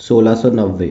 1690,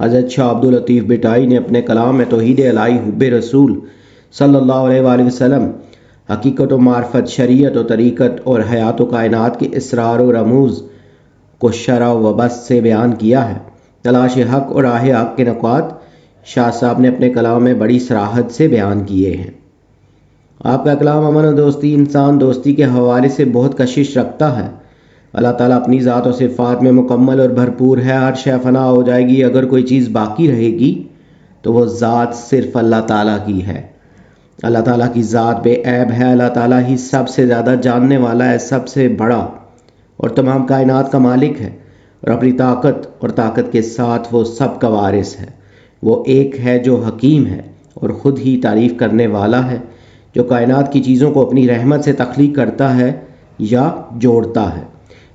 حضرت شاہ عبد اللطیف بٹائی نے اپنے کلام میں توحید الہی حب رسول صلی اللہ علیہ وآلہ وسلم، حقیقت و معرفت، شریعت و طریقت اور حیات و کائنات کے اسرار و رموز کو شرح و بسط سے بیان کیا ہے۔ تلاش حق اور راہ حق کے نکات شاہ صاحب نے اپنے کلام میں بڑی صراحت سے بیان کیے ہیں۔ آپ کا کلام امن و دوستی، انسان دوستی کے حوالے سے بہت کشش رکھتا ہے۔ اللہ تعالیٰ اپنی ذات و صفات میں مکمل اور بھرپور ہے۔ ہر شے فنا ہو جائے گی، اگر کوئی چیز باقی رہے گی تو وہ ذات صرف اللہ تعالیٰ کی ہے۔ اللہ تعالیٰ کی ذات بے عیب ہے۔ اللہ تعالیٰ ہی سب سے زیادہ جاننے والا ہے، سب سے بڑا اور تمام کائنات کا مالک ہے، اور اپنی طاقت کے ساتھ وہ سب کا وارث ہے۔ وہ ایک ہے جو حکیم ہے اور خود ہی تعریف کرنے والا ہے، جو کائنات کی چیزوں کو اپنی رحمت سے تخلیق کرتا ہے یا جوڑتا ہے۔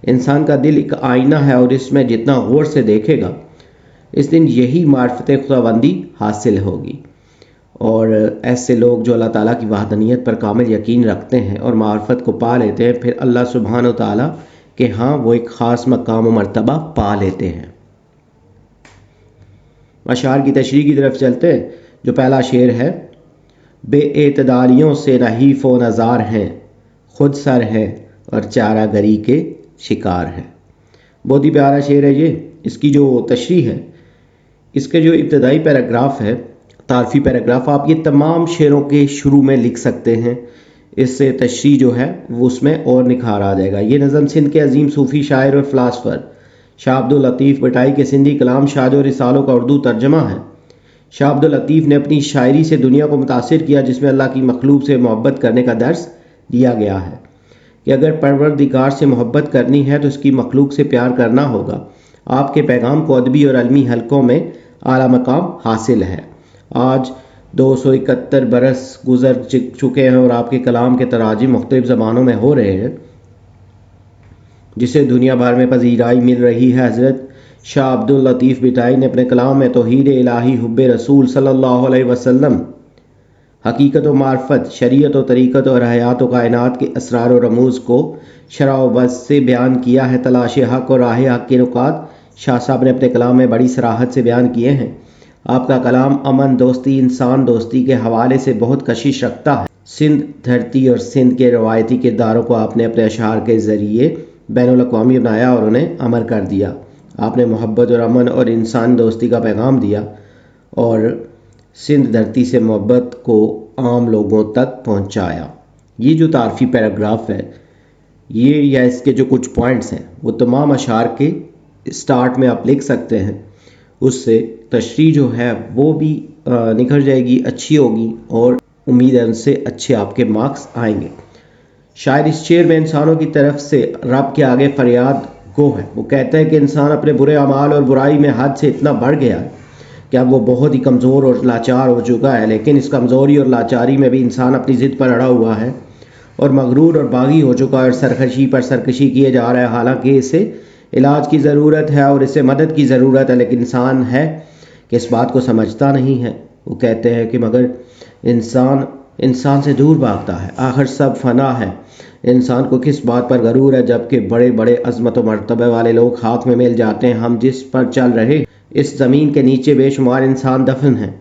انسان کا دل ایک آئینہ ہے، اور اس میں جتنا غور سے دیکھے گا اس دن یہی معرفت خداوندی حاصل ہوگی۔ اور ایسے لوگ جو اللہ تعالیٰ کی وحدانیت پر کامل یقین رکھتے ہیں اور معرفت کو پا لیتے ہیں، پھر اللہ سبحانہ و تعالیٰ کہ ہاں وہ ایک خاص مقام و مرتبہ پا لیتے ہیں۔ اشعار کی تشریح کی طرف چلتے ہیں۔ جو پہلا شعر ہے، بے اعتدالیوں سے نحیف و نزار ہیں، خود سر ہیں اور چارہ گری کے شکار ہیں۔ بہت ہی پیارا شعر ہے یہ۔ اس کی جو تشریح ہے، اس کے جو ابتدائی پیراگراف ہے، تعارفی پیراگراف، آپ یہ تمام شعروں کے شروع میں لکھ سکتے ہیں۔ اس سے تشریح جو ہے وہ اس میں اور نکھار آ جائے گا۔ یہ نظم سندھ کے عظیم صوفی شاعر اور فلاسفر شاہ عبد اللطیف بٹائی کے سندھی کلام شاد و رسالوں کا اردو ترجمہ ہے۔ شاہ عبد اللطیف نے اپنی شاعری سے دنیا کو متاثر کیا، جس میں اللہ کی مخلوق سے محبت کرنے کا درس دیا گیا ہے کہ اگر پروردگار سے محبت کرنی ہے تو اس کی مخلوق سے پیار کرنا ہوگا۔ آپ کے پیغام کو ادبی اور علمی حلقوں میں اعلیٰ مقام حاصل ہے۔ آج 271 برس گزر چکے ہیں اور آپ کے کلام کے تراجم مختلف زبانوں میں ہو رہے ہیں، جسے دنیا بھر میں پذیرائی مل رہی ہے۔ حضرت شاہ عبد اللطیف بٹائی نے اپنے کلام میں توحید الہی حب رسول صلی اللہ علیہ وسلم، حقیقت و معرفت، شریعت و طریقت اور حیات و کائنات کے اسرار و رموز کو شرح و بسط سے بیان کیا ہے۔ تلاش حق اور راہ حق کے نکات شاہ صاحب نے اپنے کلام میں بڑی صراحت سے بیان کیے ہیں۔ آپ کا کلام امن دوستی، انسان دوستی کے حوالے سے بہت کشش رکھتا ہے۔ سندھ دھرتی اور سندھ کے روایتی کرداروں کو آپ نے اپنے اشعار کے ذریعے بین الاقوامی بنایا اور انہیں امر کر دیا۔ آپ نے محبت اور امن اور انسان دوستی کا پیغام دیا اور سندھ دھرتی سے محبت کو عام لوگوں تک پہنچایا۔ یہ جو تعارفی پیراگراف ہے، یہ یا اس کے جو کچھ پوائنٹس ہیں، وہ تمام اشعار کے سٹارٹ میں آپ لکھ سکتے ہیں۔ اس سے تشریح جو ہے وہ بھی نکھر جائے گی، اچھی ہوگی، اور امید ہے ان سے اچھے آپ کے مارکس آئیں گے۔ شاعر اس شعر میں انسانوں کی طرف سے رب کے آگے فریاد گو ہے۔ وہ کہتا ہے کہ انسان اپنے برے اعمال اور برائی میں حد سے اتنا بڑھ گیا ہے کہ اب وہ بہت ہی کمزور اور لاچار ہو چکا ہے، لیکن اس کمزوری اور لاچاری میں بھی انسان اپنی ضد پر اڑا ہوا ہے اور مغرور اور باغی ہو چکا ہے، اور سرکشی پر سرکشی کیے جا رہا ہے۔ حالانکہ اسے علاج کی ضرورت ہے اور اسے مدد کی ضرورت ہے، لیکن انسان ہے کہ اس بات کو سمجھتا نہیں ہے۔ وہ کہتے ہیں کہ مگر انسان سے دور بھاگتا ہے، آخر سب فنا ہے، انسان کو کس بات پر غرور ہے، جبکہ بڑے بڑے عظمت و مرتبہ والے لوگ خاک میں مل جاتے ہیں۔ ہم جس پر چل رہے اس زمین کے نیچے بے شمار انسان دفن ہیں۔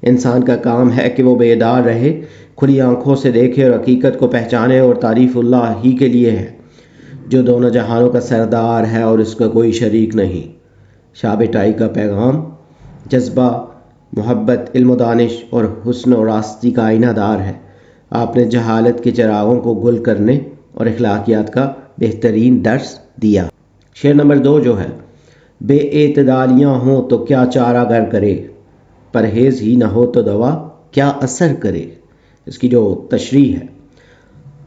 انسان کا کام ہے کہ وہ بیدار رہے، کھلی آنکھوں سے دیکھے اور حقیقت کو پہچانے، اور تعریف اللہ ہی کے لیے ہے جو دونوں جہانوں کا سردار ہے اور اس کا کوئی شریک نہیں۔ شاہ بٹائی کا پیغام جذبہ، محبت، علم و دانش اور حسن و راستی کا آئینہ دار ہے۔ آپ نے جہالت کے چراغوں کو گل کرنے اور اخلاقیات کا بہترین درس دیا۔ شعر نمبر 2 جو ہے، بے اعتدالیاں ہوں تو کیا چارہ گر کرے، پرہیز ہی نہ ہو تو دوا کیا اثر کرے۔ اس کی جو تشریح ہے،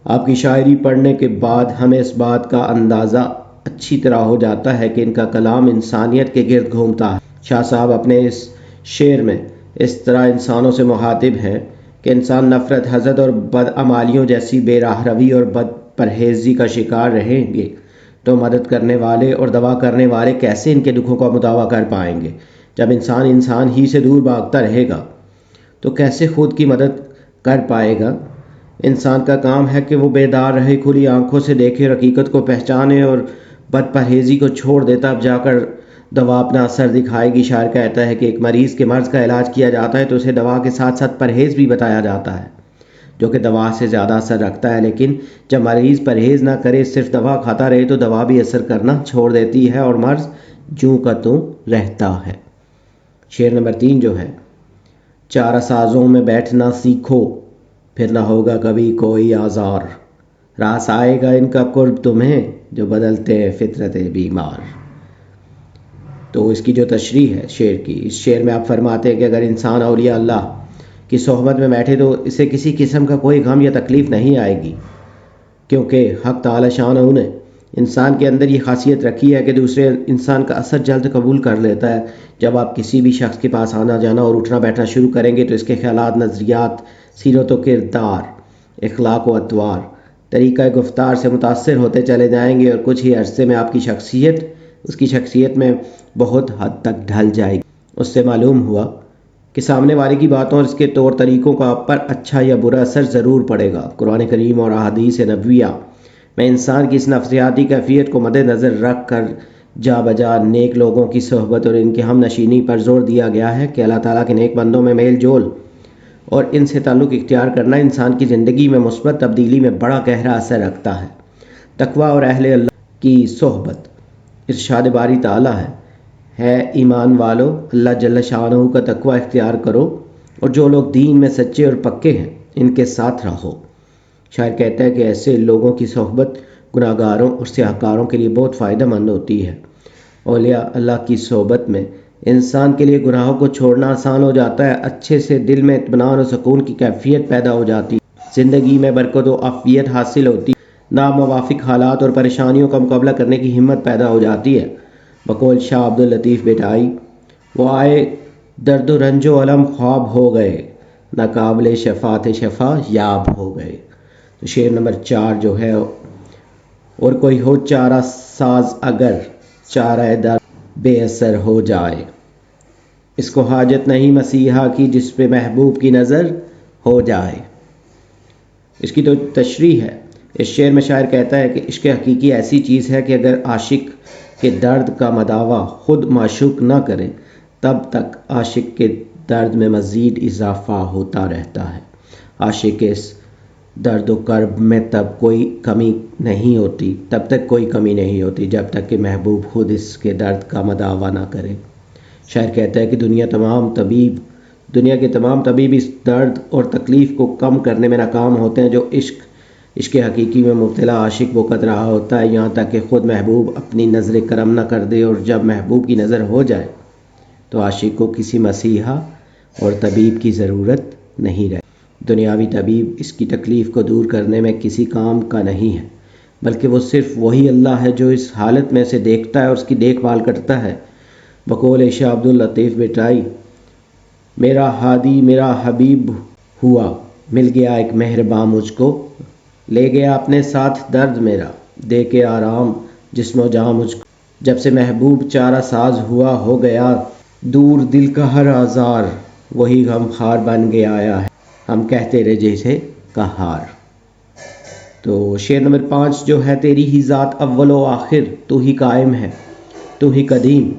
آپ کی شاعری پڑھنے کے بعد ہمیں اس بات کا اندازہ اچھی طرح ہو جاتا ہے کہ ان کا کلام انسانیت کے گرد گھومتا ہے۔ شاہ صاحب اپنے اس شعر میں اس طرح انسانوں سے مخاطب ہیں کہ انسان نفرت، حسد اور بدعمالیوں جیسی بے راہ روی اور بد پرہیزی کا شکار رہیں گے تو مدد کرنے والے اور دوا کرنے والے کیسے ان کے دکھوں کا مداوع کر پائیں گے؟ جب انسان ہی سے دور بھاگتا رہے گا تو کیسے خود کی مدد کر پائے گا؟ انسان کا کام ہے کہ وہ بیدار رہے، کھلی آنکھوں سے دیکھے، حقیقت کو پہچانے اور بد پرہیزی کو چھوڑ دے، تب جا کر دوا اپنا اثر دکھائے گی۔ شاعر کہتا ہے کہ ایک مریض کے مرض کا علاج کیا جاتا ہے تو اسے دوا کے ساتھ ساتھ پرہیز بھی بتایا جاتا ہے جو کہ دوا سے زیادہ اثر رکھتا ہے، لیکن جب مریض پرہیز نہ کرے، صرف دوا کھاتا رہے تو دوا بھی اثر کرنا چھوڑ دیتی ہے اور مرض جوں کا توں رہتا ہے۔ شعر نمبر 3 جو ہے، چارہ سازوں میں بیٹھنا سیکھو پھر نہ ہوگا کبھی کوئی آزار، راس آئے گا ان کا قرب تمہیں جو بدلتے ہیں فطرت بیمار۔ تو اس کی جو تشریح ہے شعر کی، اس شعر میں آپ فرماتے ہیں کہ اگر انسان اولیاء اللہ کی صحبت میں بیٹھے تو اسے کسی قسم کا کوئی غم یا تکلیف نہیں آئے گی، کیونکہ حق تعالی شان نے انسان کے اندر یہ خاصیت رکھی ہے کہ دوسرے انسان کا اثر جلد قبول کر لیتا ہے۔ جب آپ کسی بھی شخص کے پاس آنا جانا اور اٹھنا بیٹھنا شروع کریں گے تو اس کے خیالات، نظریات، سیرت و کردار، اخلاق و اطوار، طریقہ گفتار سے متاثر ہوتے چلے جائیں گے اور کچھ ہی عرصے میں آپ کی شخصیت اس کی شخصیت میں بہت حد تک ڈھل جائے گی۔ اس سے معلوم ہوا کہ سامنے والے کی باتوں اور اس کے طور طریقوں کا آپ پر اچھا یا برا اثر ضرور پڑے گا۔ قرآن کریم اور احادیث نبویہ میں انسان کی اس نفسیاتی کیفیت کو مد نظر رکھ کر جا بجا نیک لوگوں کی صحبت اور ان کی ہم نشینی پر زور دیا گیا ہے کہ اللہ تعالیٰ کے نیک بندوں میں میل جول اور ان سے تعلق اختیار کرنا انسان کی زندگی میں مثبت تبدیلی میں بڑا گہرا اثر رکھتا ہے۔ تقویٰ اور اہل اللہ کی صحبت، ارشاد باری تعالیٰ ہے ایمان والو اللہ جل شانہ کا تقویٰ اختیار کرو اور جو لوگ دین میں سچے اور پکے ہیں ان کے ساتھ رہو۔ شاعر کہتا ہے کہ ایسے لوگوں کی صحبت گناہ گاروں اور سیاہکاروں کے لیے بہت فائدہ مند ہوتی ہے۔ اولیاء اللہ کی صحبت میں انسان کے لیے گناہوں کو چھوڑنا آسان ہو جاتا ہے، اچھے سے دل میں اطمینان اور سکون کی کیفیت پیدا ہو جاتی ہے، زندگی میں برکت و عافیت حاصل ہوتی ہے، ناموافق حالات اور پریشانیوں کا مقابلہ کرنے کی ہمت پیدا ہو جاتی ہے۔ بقول شاہ عبد اللطیف بٹائی، وہ آئے درد و رنج و علم خواب ہو گئے، ناقابل شفاعت شفا یاب ہو گئے۔ تو شعر نمبر 4 جو ہے، اور کوئی ہو چارہ ساز اگر چارہ درد بے اثر ہو جائے، اس کو حاجت نہیں مسیحا کی جس پہ محبوب کی نظر ہو جائے۔ اس کی تو تشریح ہے۔ اس شعر میں شاعر کہتا ہے کہ عشق حقیقی ایسی چیز ہے کہ اگر عاشق کے درد کا مداوا خود معشوق نہ کرے تب تک عاشق کے درد میں مزید اضافہ ہوتا رہتا ہے۔ عاشق کے اس درد و کرب میں تب تک کوئی کمی نہیں ہوتی جب تک کہ محبوب خود اس کے درد کا مداوا نہ کرے۔ شاعر کہتا ہے کہ دنیا کے تمام طبیب اس درد اور تکلیف کو کم کرنے میں ناکام ہوتے ہیں جو عشق حقیقی میں مبتلا عاشق بوقت رہا ہوتا ہے، یہاں تک کہ خود محبوب اپنی نظر کرم نہ کر دے، اور جب محبوب کی نظر ہو جائے تو عاشق کو کسی مسیحا اور طبیب کی ضرورت نہیں رہے۔ دنیاوی طبیب اس کی تکلیف کو دور کرنے میں کسی کام کا نہیں ہے، بلکہ وہ صرف وہی اللہ ہے جو اس حالت میں اسے دیکھتا ہے اور اس کی دیکھ بھال کرتا ہے۔ بقول شاہ عبد اللطیف بٹائی، میرا ہادی میرا حبیب ہوا، مل گیا ایک مہرباں مجھ کو، لے گیا اپنے ساتھ درد میرا، دے کے آرام جسم و جاں مجھ کو۔ جب سے محبوب چارہ ساز ہوا ہو گیا دور دل کا ہر آزار، وہی غم خار بن کے آیا ہے، ہم کہتے رہے جیسے قہار۔ تو شعر نمبر 5 جو ہے، تیری ہی ذات اول و آخر، تو ہی قائم ہے تو ہی قدیم،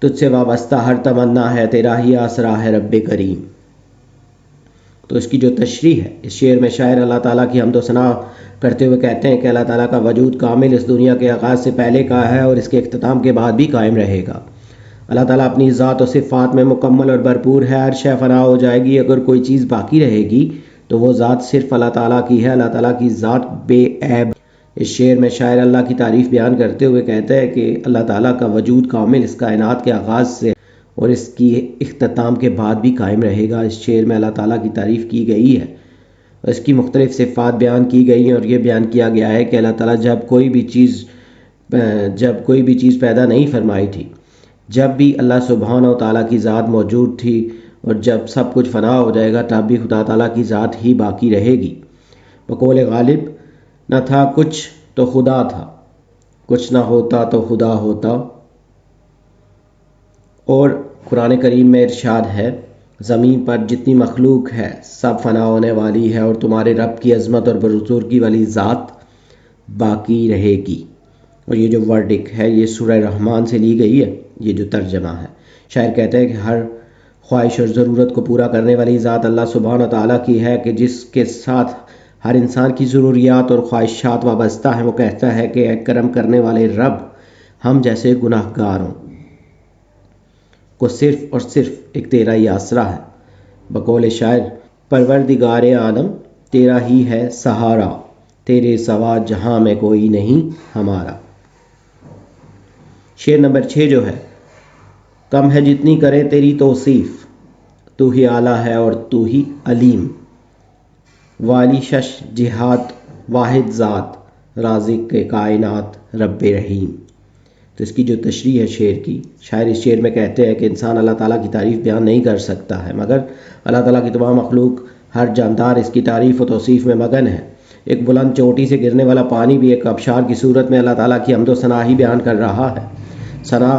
تجھ سے وابستہ ہر تمنا ہے، تیرا ہی آسرا ہے رب کریم۔ تو اس کی جو تشریح ہے، اس شعر میں شاعر اللہ تعالیٰ کی حمد و ثنا کرتے ہوئے کہتے ہیں کہ اللہ تعالیٰ کا وجود کامل اس دنیا کے آغاز سے پہلے کا ہے اور اس کے اختتام کے بعد بھی قائم رہے گا۔ اللہ تعالیٰ اپنی ذات و صفات میں مکمل اور بھرپور ہے، ہر شے فنا ہو جائے گی، اگر کوئی چیز باقی رہے گی تو وہ ذات صرف اللہ تعالیٰ کی ہے، اللہ تعالیٰ کی ذات بے عیب۔ اس شعر میں شاعر اللہ کی تعریف بیان کرتے ہوئے کہتا ہے کہ اللہ تعالیٰ کا وجود کامل اس کائنات کے آغاز سے اور اس کی اختتام کے بعد بھی قائم رہے گا۔ اس شعر میں اللہ تعالیٰ کی تعریف کی گئی ہے، اس کی مختلف صفات بیان کی گئی ہیں اور یہ بیان کیا گیا ہے کہ اللہ تعالیٰ جب کوئی بھی چیز پیدا نہیں فرمائی تھی، جب بھی اللہ سبحانہ و تعالیٰ کی ذات موجود تھی، اور جب سب کچھ فنا ہو جائے گا تب بھی خدا تعالیٰ کی ذات ہی باقی رہے گی۔ بقول غالب، نہ تھا کچھ تو خدا تھا، کچھ نہ ہوتا تو خدا ہوتا۔ اور قرآن کریم میں ارشاد ہے، زمین پر جتنی مخلوق ہے سب فنا ہونے والی ہے اور تمہارے رب کی عظمت اور بزرگی والی ذات باقی رہے گی۔ اور یہ جو ورڈک ہے یہ سورہ رحمان سے لی گئی ہے، یہ جو ترجمہ ہے۔ شاعر کہتے ہیں کہ ہر خواہش اور ضرورت کو پورا کرنے والی ذات اللہ سبحانہ و تعالیٰ کی ہے کہ جس کے ساتھ ہر انسان کی ضروریات اور خواہشات وابستہ ہیں۔ وہ کہتا ہے کہ اے کرم کرنے والے رب، ہم جیسے گناہ گاروں کو صرف اور صرف ایک تیرا ہی آسرا ہے۔ بقول شاعر، پروردگار عالم تیرا ہی ہے سہارا، تیرے سوا جہاں میں کوئی نہیں ہمارا۔ شعر نمبر 6 جو ہے، کم ہے جتنی کرے تیری توصیف، تو ہی اعلیٰ ہے اور تو ہی علیم، والی شش جہات واحد ذات، رازق کے کائنات رب رحیم۔ تو اس کی جو تشریح ہے شعر کی، شاعر اس شعر میں کہتے ہیں کہ انسان اللہ تعالیٰ کی تعریف بیان نہیں کر سکتا ہے، مگر اللہ تعالیٰ کی تمام مخلوق ہر جاندار اس کی تعریف و توصیف میں مگن ہے۔ ایک بلند چوٹی سے گرنے والا پانی بھی ایک آبشار کی صورت میں اللہ تعالیٰ کی حمد و ثنا ہی بیان کر رہا ہے۔ ثنا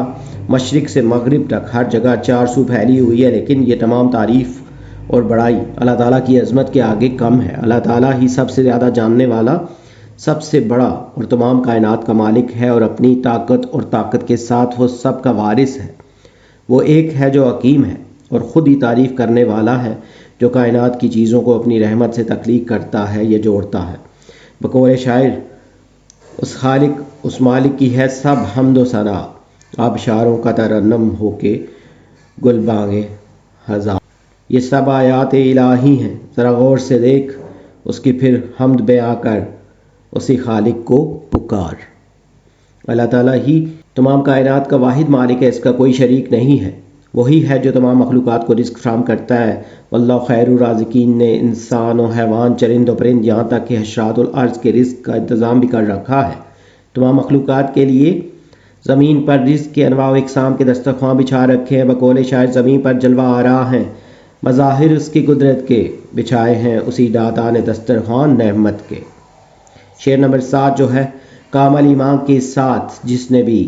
مشرق سے مغرب تک ہر جگہ چار سو پھیلی ہوئی ہے، لیکن یہ تمام تعریف اور بڑائی اللہ تعالیٰ کی عظمت کے آگے کم ہے۔ اللہ تعالیٰ ہی سب سے زیادہ جاننے والا، سب سے بڑا اور تمام کائنات کا مالک ہے، اور اپنی طاقت اور طاقت کے ساتھ وہ سب کا وارث ہے۔ وہ ایک ہے جو حکیم ہے اور خود ہی تعریف کرنے والا ہے، جو کائنات کی چیزوں کو اپنی رحمت سے تخلیق کرتا ہے یا جوڑتا ہے۔ بقول شاعر، اس خالق اس مالک کی ہے سب حمد و ثنا، آبشاروں کا ترنم ہو کے گل بانگے ہزار۔ یہ سب آیات الہی ہیں، ذرا غور سے دیکھ اس کی پھر حمد بیان کر، اسی خالق کو پکار۔ اللہ تعالیٰ ہی تمام کائنات کا واحد مالک ہے، اس کا کوئی شریک نہیں ہے۔ وہی ہے جو تمام مخلوقات کو رزق فراہم کرتا ہے۔ واللہ خیر الرازقین نے انسان و حیوان، چرند و پرند، یہاں تک کہ حشرات الارض کے رزق کا انتظام بھی کر رکھا ہے۔ تمام مخلوقات کے لیے زمین پر رزق کے انواع و اقسام کے دسترخوان بچھا رکھے ہیں۔ بقول شاعر، زمین پر جلوہ آرا ہیں مظاہر اس کی قدرت کے، بچھائے ہیں اسی داتا نے دسترخوان نعمت کے۔ شعر نمبر 7 جو ہے، کامل ایمان کے ساتھ جس نے بھی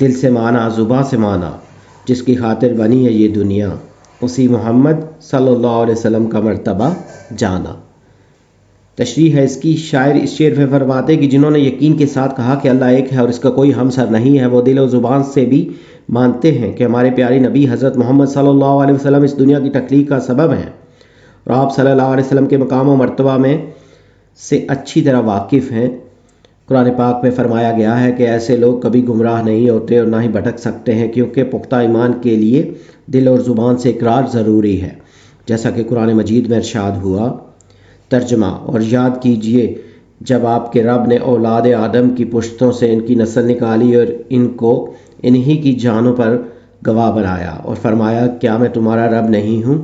دل سے مانا زباں سے مانا، جس کی خاطر بنی ہے یہ دنیا، اسی محمد صلی اللہ علیہ وسلم کا مرتبہ جانا۔ تشریح ہے اس کی، شاعر اس شعر میں فرماتے کہ جنہوں نے یقین کے ساتھ کہا کہ اللہ ایک ہے اور اس کا کوئی ہمسر نہیں ہے، وہ دل و زبان سے بھی مانتے ہیں کہ ہمارے پیارے نبی حضرت محمد صلی اللہ علیہ وسلم اس دنیا کی تخلیق کا سبب ہیں، اور آپ صلی اللہ علیہ وسلم کے مقام و مرتبہ میں سے اچھی طرح واقف ہیں۔ قرآن پاک میں فرمایا گیا ہے کہ ایسے لوگ کبھی گمراہ نہیں ہوتے اور نہ ہی بھٹک سکتے ہیں، کیونکہ پختہ ایمان کے لیے دل اور زبان سے اقرار ضروری ہے، جیسا کہ قرآن مجید میں ارشاد ہوا۔ ترجمہ، اور یاد کیجئے جب آپ کے رب نے اولاد آدم کی پشتوں سے ان کی نسل نکالی اور ان کو انہی کی جانوں پر گواہ بنایا، اور فرمایا کیا میں تمہارا رب نہیں ہوں؟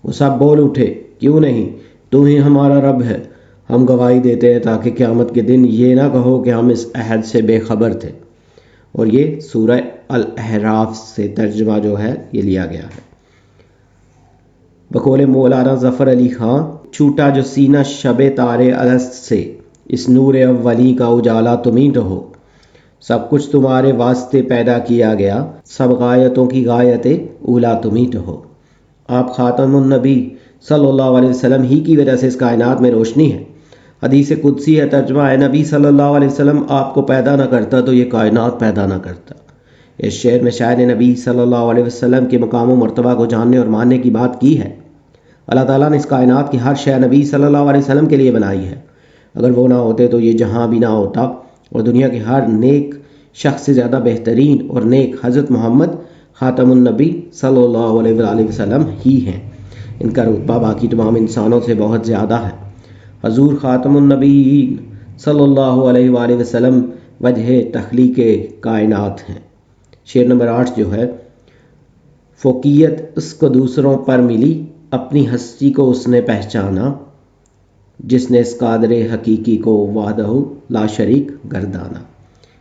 وہ سب بول اٹھے، کیوں نہیں، تو ہی ہمارا رب ہے، ہم گواہی دیتے ہیں تاکہ قیامت کے دن یہ نہ کہو کہ ہم اس عہد سے بے خبر تھے۔ اور یہ سورہ الاعراف سے ترجمہ جو ہے یہ لیا گیا ہے۔ بقول مولانا ظفر علی خان، چھوٹا جو سینہ شب تارے الست سے، اس نور اولی کا اجالا تم ہی رہو، سب کچھ تمہارے واسطے پیدا کیا گیا، سب غایتوں کی غایت اولا تم ہی رہو۔ آپ خاتم النبی صلی اللہ علیہ وسلم ہی کی وجہ سے اس کائنات میں روشنی ہے۔ حدیث قدسی ہے، ترجمہ ہے، نبی صلی اللہ علیہ وسلم آپ کو پیدا نہ کرتا تو یہ کائنات پیدا نہ کرتا۔ اس شعر میں شاعر نے نبی صلی اللہ علیہ وسلم کے مقام و مرتبہ کو جاننے اور ماننے کی بات کی ہے۔ اللہ تعالیٰ نے اس کائنات کی ہر شے نبی صلی اللہ علیہ وسلم کے لیے بنائی ہے، اگر وہ نہ ہوتے تو یہ جہاں بھی نہ ہوتا، اور دنیا کے ہر نیک شخص سے زیادہ بہترین اور نیک حضرت محمد خاتم النبی صلی اللہ علیہ وآلہ وسلم ہی ہیں۔ ان کا رتبہ باقی تمام انسانوں سے بہت زیادہ ہے۔ حضور خاتم النبیین صلی اللہ علیہ وآلہ وسلم وجہ تخلیق کائنات ہیں۔ شعر نمبر 8 جو ہے، فوقیت اس کو دوسروں پر ملی، اپنی ہستی کو اس نے پہچانا، جس نے اس قادر حقیقی کو وحدہ لا شریک گردانا۔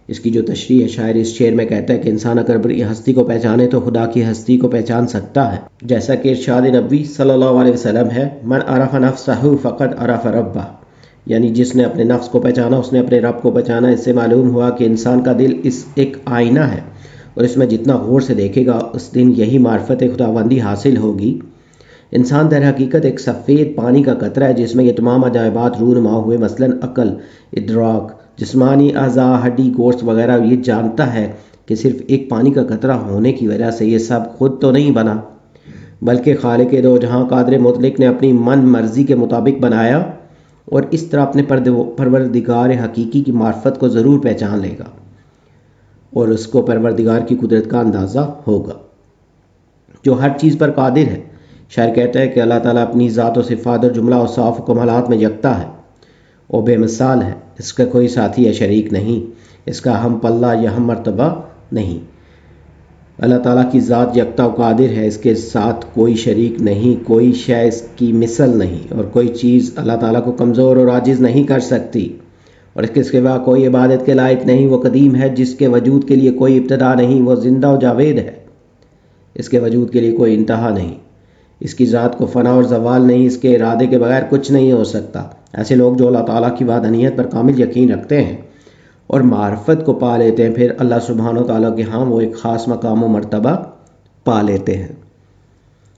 اس کی جو تشریح ہے، شاعر اس شعر میں کہتا ہے کہ انسان اگر اپنی ہستی کو پہچانے تو خدا کی ہستی کو پہچان سکتا ہے، جیسا کہ ارشاد نبوی صلی اللہ علیہ وسلم ہے، من عرف نفسہ فقد عرف ربہ، یعنی جس نے اپنے نفس کو پہچانا اس نے اپنے رب کو پہچانا۔ اس سے معلوم ہوا کہ انسان کا دل اس ایک آئینہ ہے، اور اس میں جتنا غور سے دیکھے گا اس دن یہی معرفت خداوندی حاصل ہوگی۔ انسان در حقیقت ایک سفید پانی کا قطرہ ہے جس میں یہ تمام عجائبات رونما ہوئے، مثلا عقل، ادراک، جسمانی اعضاء، ہڈی، گوشت وغیرہ یہ جانتا ہے کہ صرف ایک پانی کا قطرہ ہونے کی وجہ سے یہ سب خود تو نہیں بنا، بلکہ خالق دو جہاں قادر مطلق نے اپنی من مرضی کے مطابق بنایا، اور اس طرح اپنے پروردگار حقیقی کی معرفت کو ضرور پہچان لے گا اور اس کو پروردگار کی قدرت کا اندازہ ہوگا جو ہر چیز پر قادر ہے۔ شاعر کہتا ہے کہ اللہ تعالیٰ اپنی ذات و صفات اور جملہ و صاف و کمالات میں یکتا ہے اور بے مثال ہے، اس کا کوئی ساتھی یا شریک نہیں، اس کا ہم پلہ یا ہم مرتبہ نہیں۔ اللہ تعالیٰ کی ذات یکتا و قادر ہے، اس کے ساتھ کوئی شریک نہیں، کوئی شے اس کی مثل نہیں، اور کوئی چیز اللہ تعالیٰ کو کمزور اور عاجز نہیں کر سکتی، اور اس کے سوا کوئی عبادت کے لائق نہیں۔ وہ قدیم ہے جس کے وجود کے لیے کوئی ابتدا نہیں، وہ زندہ و جاوید ہے، اس کے وجود کے لیے کوئی انتہا نہیں، اس کی ذات کو فنا اور زوال نہیں، اس کے ارادے کے بغیر کچھ نہیں ہو سکتا۔ ایسے لوگ جو اللہ تعالیٰ کی وحدانیت پر کامل یقین رکھتے ہیں اور معرفت کو پا لیتے ہیں، پھر اللہ سبحانہ و تعالیٰ کے ہاں وہ ایک خاص مقام و مرتبہ پا لیتے ہیں۔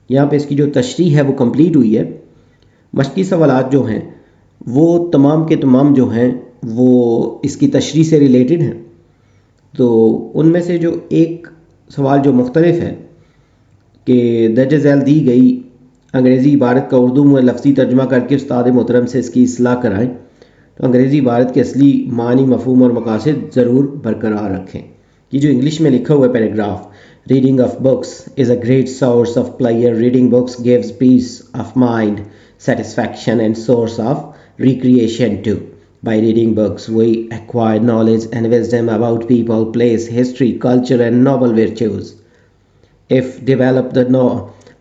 یہاں پہ اس کی جو تشریح ہے وہ کمپلیٹ ہوئی ہے۔ مشقی سوالات جو ہیں وہ تمام کے تمام جو ہیں وہ اس کی تشریح سے ریلیٹڈ ہیں، تو ان میں سے جو ایک سوال جو مختلف ہے کہ درج ذیل دی گئی انگریزی عبارت کا اردو میں لفظی ترجمہ کر کے استاد محترم سے اس کی اصلاح کرائیں، تو انگریزی عبارت کے اصلی معنی، مفہوم اور مقاصد ضرور برقرار رکھیں۔ یہ جو انگلش میں لکھا ہوا ہے paragraph, reading of books is a great source of pleasure, reading books gives peace of mind, satisfaction and source of recreation too. By reading books, we acquire knowledge and wisdom about people, place, history, culture, and noble virtues. If develop the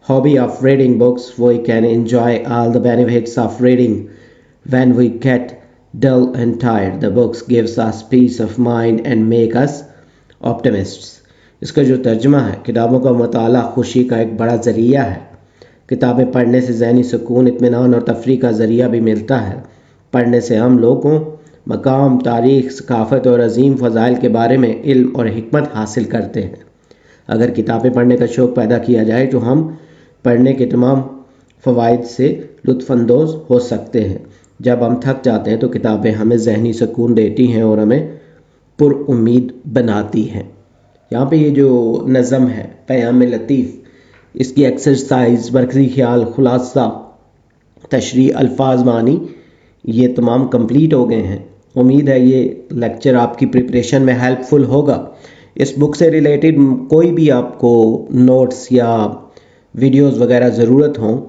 hobby of reading books, we can enjoy all the benefits of reading. When we get dull and tired, the books gives us peace of mind and make us optimists. اس کا جو ترجمہ ہے، کتابوں کا مطالعہ خوشی کا ایک بڑا ذریعہ ہے۔ کتابیں پڑھنے سے ذہنی سکون، اطمینان اور تفریح کا ذریعہ بھی ملتا ہے۔ پڑھنے سے ہم لوگوں مقام، تاریخ، ثقافت اور عظیم فضائل کے بارے میں علم اور حکمت حاصل کرتے ہیں۔ اگر کتابیں پڑھنے کا شوق پیدا کیا جائے تو ہم پڑھنے کے تمام فوائد سے لطف اندوز ہو سکتے ہیں۔ جب ہم تھک جاتے ہیں تو کتابیں ہمیں ذہنی سکون دیتی ہیں اور ہمیں پر امید بناتی ہیں۔ یہاں پہ یہ جو نظم ہے پیام لطیف، اس کی ایکسرسائز، مرکزی خیال، خلاصہ، تشریح، الفاظ، معنی، یہ تمام کمپلیٹ ہو گئے ہیں۔ امید ہے یہ لیکچر آپ کی پریپریشن میں ہیلپ فل ہوگا۔ اس بک سے ریلیٹڈ کوئی بھی آپ کو نوٹس یا ویڈیوز وغیرہ ضرورت ہوں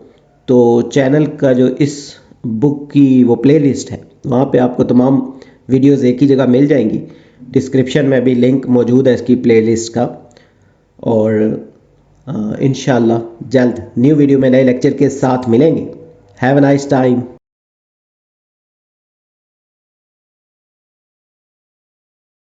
تو چینل کا جو اس بک کی وہ پلے لسٹ ہے وہاں پہ آپ کو تمام ویڈیوز ایک ہی جگہ مل جائیں گی۔ ڈسکرپشن میں بھی لنک موجود ہے اس کی پلے لسٹ کا، اور انشاءاللہ جلد نیو ویڈیو میں نئے لیکچر کے ساتھ ملیں گے۔ Have a nice time.